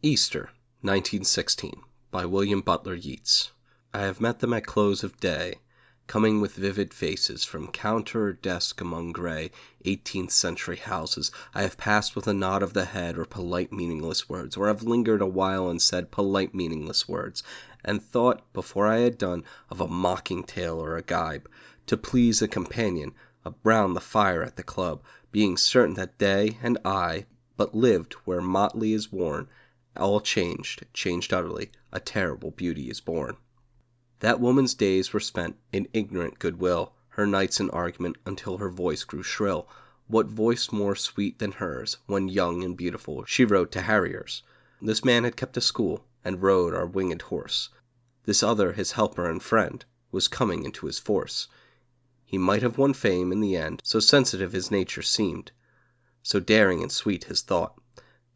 Easter, 1916, by William Butler Yeats. I have met them at close of day, coming with vivid faces from counter or desk among gray 18th century houses. I have passed with a nod of the head or polite meaningless words, or have lingered a while and said polite meaningless words, and thought, before I had done, of a mocking tale or a gibe, to please a companion, around the fire at the club, being certain that they and I but lived where motley is worn, all changed utterly, a terrible beauty is born. That woman's days were spent in ignorant goodwill, her nights in argument until her voice grew shrill. What voice more sweet than hers, when young and beautiful she rode to harriers? This man had kept a school, and rode our winged horse. This other, his helper and friend, was coming into his force. He might have won fame in the end, so sensitive his nature seemed, so daring and sweet his thought.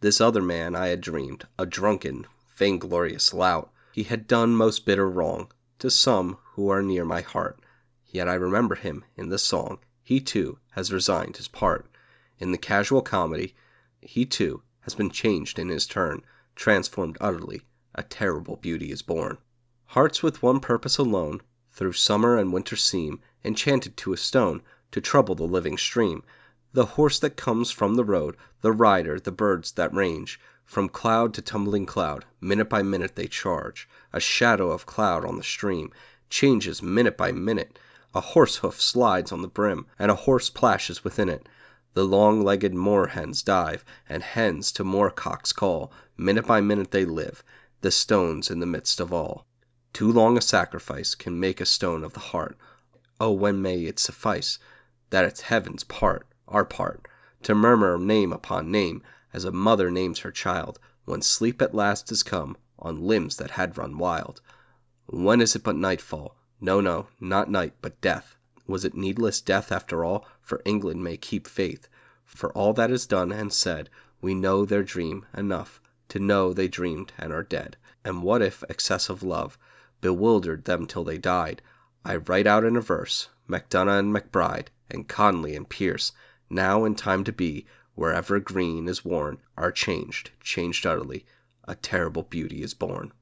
This other man I had dreamed, a drunken, vainglorious lout. He had done most bitter wrong to some who are near my heart, yet I remember him in the song. He too has resigned his part. In the casual comedy, he too has been changed in his turn, transformed utterly, a terrible beauty is born. Hearts with one purpose alone, through summer and winter seem enchanted to a stone, to trouble the living stream. The horse that comes from the road, the rider, the birds that range, from cloud to tumbling cloud, minute by minute they charge. A shadow of cloud on the stream changes minute by minute. A horse hoof slides on the brim, and a horse plashes within it. The long-legged moor-hens dive, and hens to moor-cocks call. Minute by minute they live, the stones in the midst of all. Too long a sacrifice can make a stone of the heart. Oh, when may it suffice that its heavens part, our part, to murmur name upon name, as a mother names her child, when sleep at last is come on limbs that had run wild. When is it but nightfall? No, not night, but death. Was it needless death after all? For England may keep faith. For all that is done and said, we know their dream enough to know they dreamed and are dead. And what if excess of love bewildered them till they died? I write out in a verse, Macdonough and Macbride, and Conley and Pierce, now in time to be, wherever green is worn, are changed utterly, a terrible beauty is born.